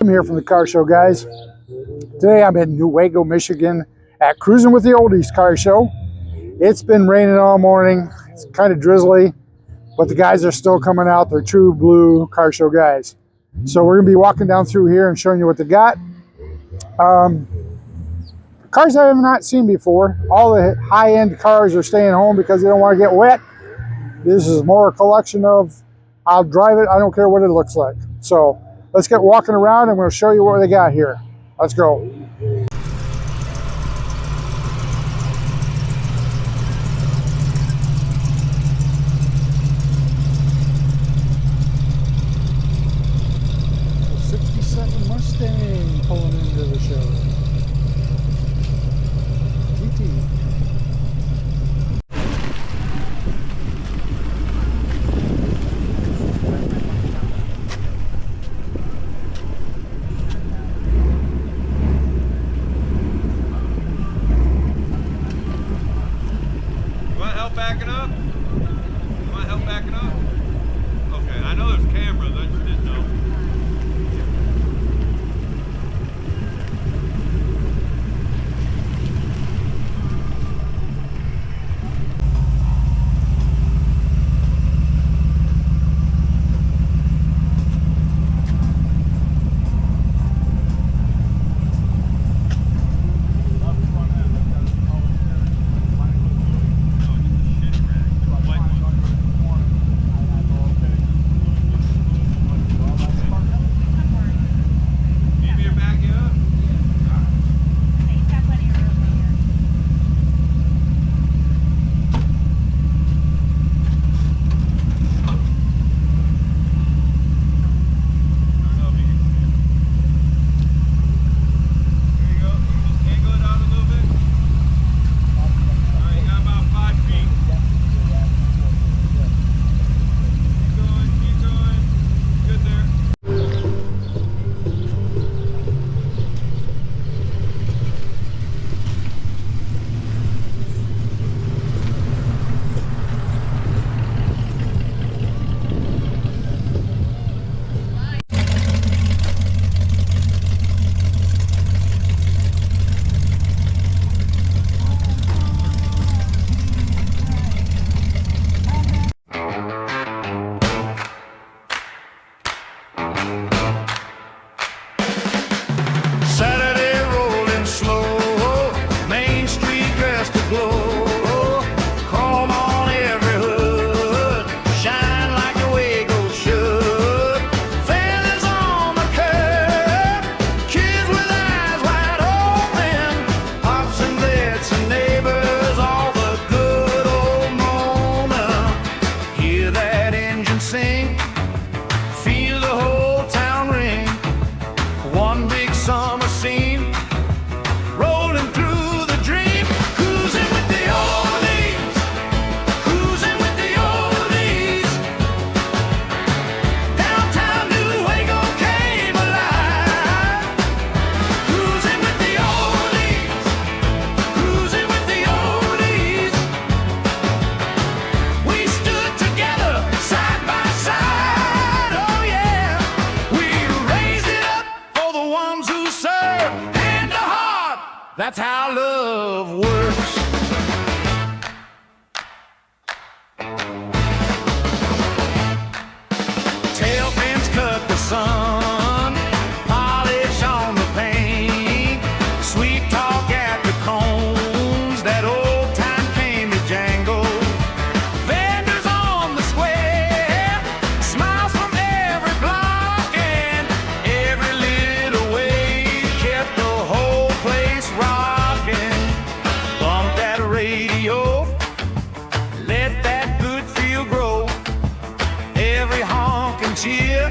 I'm here from the car show, guys. Today I'm in Newaygo, Michigan at Cruisin with the Oldies car show. It's been raining all morning. It's kind of drizzly, but the guys are still coming out. They're true blue car show guys. So we're gonna be walking down through here and showing you what they got. Cars I have not seen before. All the high-end cars are staying home because they don't want to get wet. This is more a collection of, I'll drive it, I don't care what it looks like. So let's get walking around and we'll show you what they got here. Let's go. '67 Mustang pulling into the show. GT. Backing up? You want help backing up? Okay, I know there's cameras, I just didn't know. That's how love works. Tail fins cut the sun, polish on the paint, sweet talk at the cones, that old time candy jangle. Vendors on the square, smiles from every block, and every little wave kept the whole place rocking. Bump that radio, let that good feel grow. Every honk and cheer,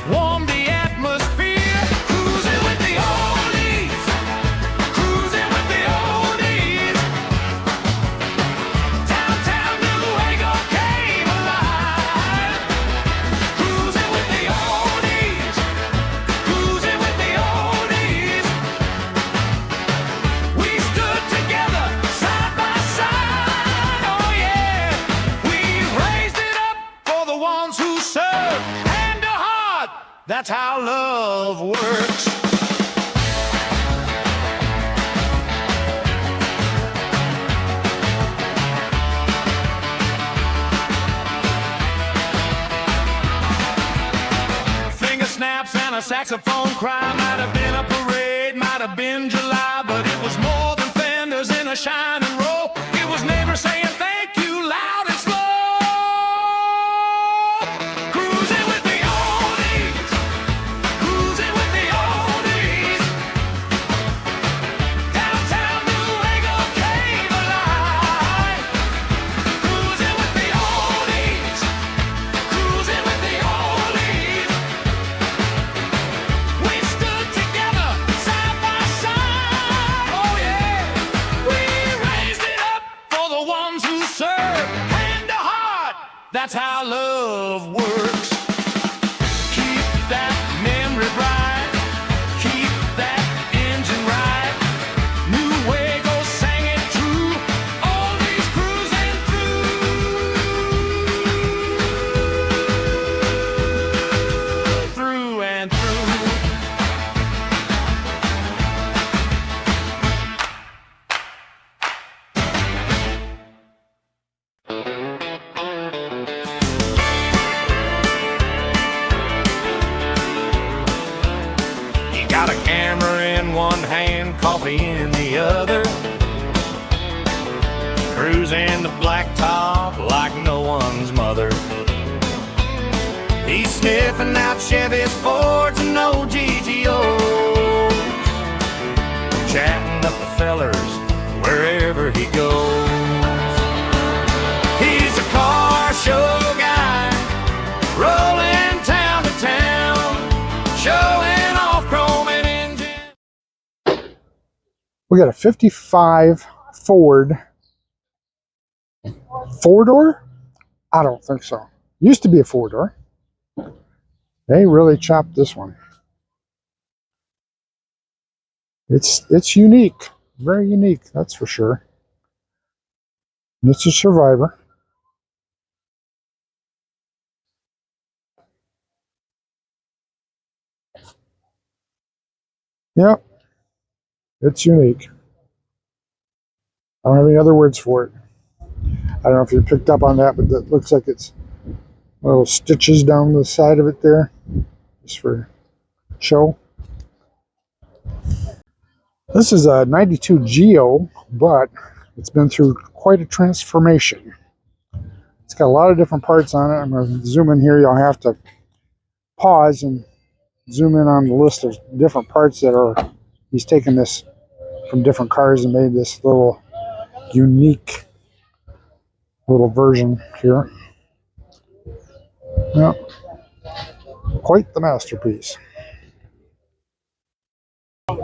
warm the atmosphere. Cruising with the oldies, cruising with the oldies. Downtown Newaygo came alive. Cruising with the oldies, cruising with the oldies. We stood together side by side, oh yeah. We raised it up for the ones who serve and That's how love works. Finger snaps and a saxophone cry. Might have been a parade, might have been July, but it was more than fenders in a shining row. It was neighbors saying thank you loud and slow. Cruising with the oldies, cruising with the oldies. Downtown Newaygo came alive. Cruising with the oldies, cruising with the oldies. We stood together side by side. Oh yeah, we raised it up for the ones who serve hand to heart. That's how love works. Keep that memory bright. Keep that engine right. Newaygo sang it true. Oldies cruising through and through. You got a camera in one hand, coffee in the other. Cruising the blacktop like no one's mother. He's sniffing out Chevys, Fords, and old GTOs. Chatting up the fellers wherever he goes. He's a car show guy, rolling town to town, showing off chrome and engine. We got a 55 Ford. Four-door? I don't think so. Used to be a four-door. They really chopped this one. It's unique. Very unique, that's for sure. And it's a survivor. Yep. It's unique. I don't have any other words for it. I don't know if you picked up on that, but that looks like it's little stitches down the side of it there, just for show. This is a 92 Geo, but it's been through quite a transformation. It's got a lot of different parts on it. I'm going to zoom in here. You'll have to pause and zoom in on the list of different parts that are. He's taken this from different cars and made this little unique little version here. Yep. Quite the masterpiece. All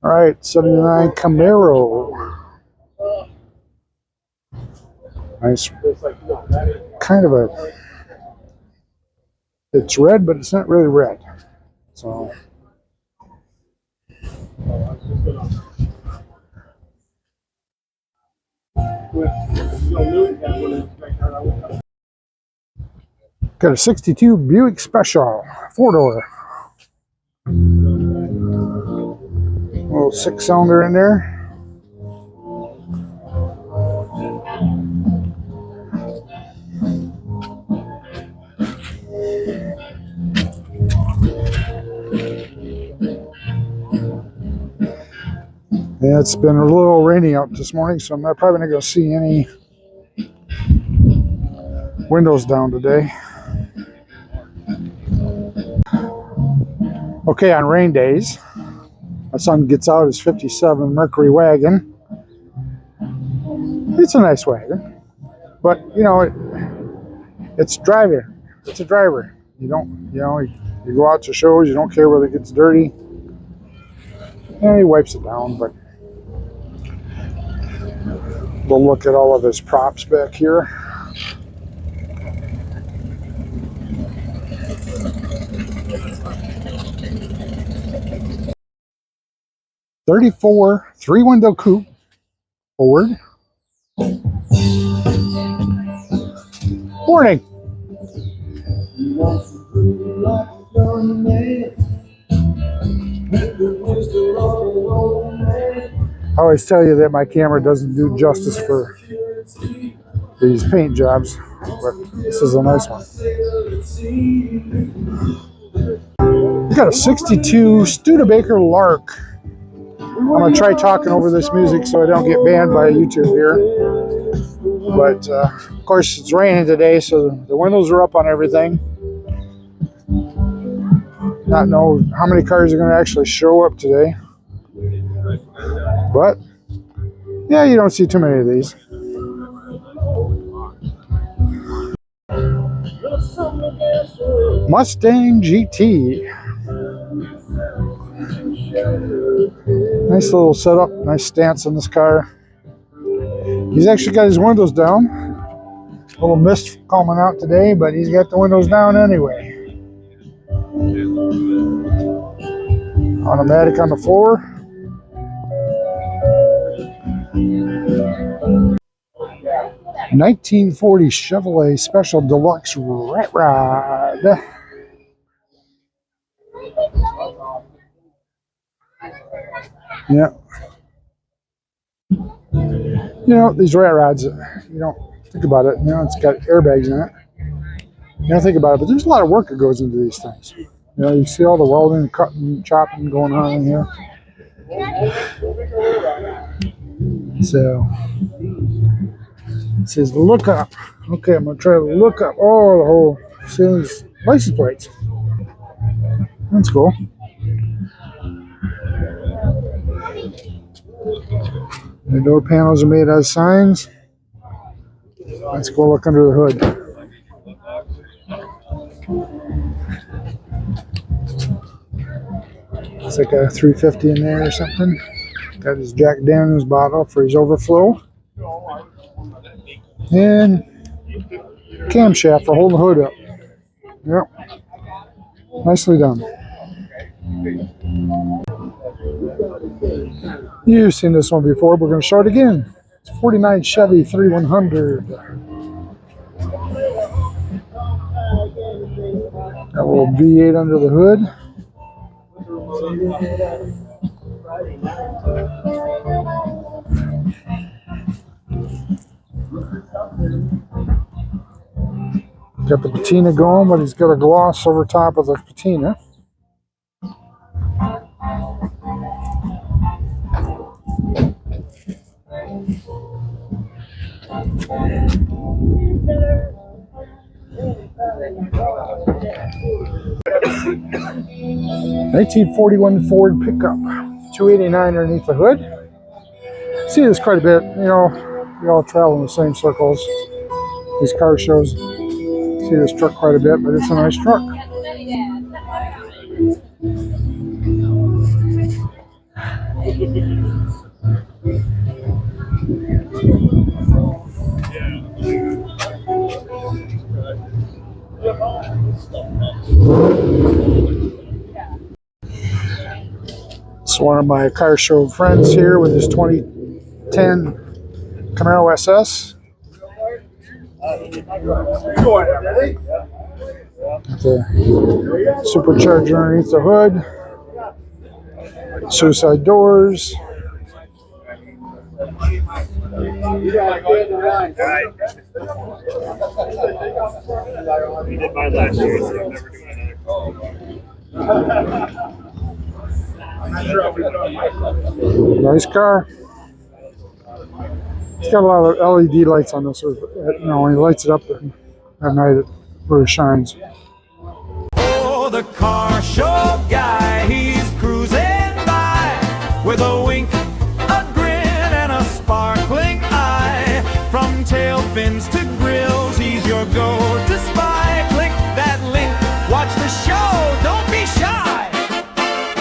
right, 79 Camaro. Nice. Kind of a. It's red, but it's not really red. So. Got a 62 Buick Special, four-door. Little six-cylinder in there. Yeah, it's been a little rainy out this morning, so I'm probably not going to see any windows down today. Okay, on rain days, my son gets out his 57 Mercury wagon. It's a nice wagon, but you know, it's driving. It's a driver. You don't, you know, you go out to shows, you don't care whether it gets dirty. Yeah, he wipes it down, but we'll look at all of his props back here. '34 three-window coupe, Ford. Morning. I always tell you that my camera doesn't do justice for these paint jobs, but this is a nice one. We got a 62 Studebaker Lark. I'm gonna try talking over this music so I don't get banned by YouTube here. But of course it's raining today, so the windows are up on everything. Not know how many cars are gonna actually show up today. But yeah, you don't see too many of these. Mustang GT. Nice little setup, nice stance on this car. He's actually got his windows down. A little mist coming out today, but he's got the windows down anyway. Automatic on the floor. (1940) Chevrolet Special Deluxe Rat Rod. Yeah. You know, these rat rods, you don't think about it. You know, it's got airbags in it. You don't think about it, but there's a lot of work that goes into these things. You know, you see all the welding, cutting, chopping going on in here. So, it says look up. Okay, I'm going to try to look up. Oh, the whole ceiling's license plates. That's cool. The door panels are made out of signs. Let's go look under the hood. It's like a 350 in there or something. Got his Jack Daniels bottle for his overflow. And camshaft for holding the hood up. Yep. Nicely done. You've seen this one before, but we're going to show it again. It's 49 Chevy 3100. Got a little V8 under the hood. Got the patina going, but he's got a gloss over top of the patina. (1941) Ford pickup, 289 underneath the hood. See this quite a bit. You know, we all travel in the same circles. These car shows. See this truck quite a bit, but it's a nice truck. It's one of my car show friends here with his 2010 Camaro SS. The supercharger underneath the hood. Suicide doors. Nice car. It's got a lot of LED lights on this. You know, when he lights it up at night, it really shines. Oh, the car show guy, he's cruising by with a wink, a grin, and a sparkling eye. From tail fins to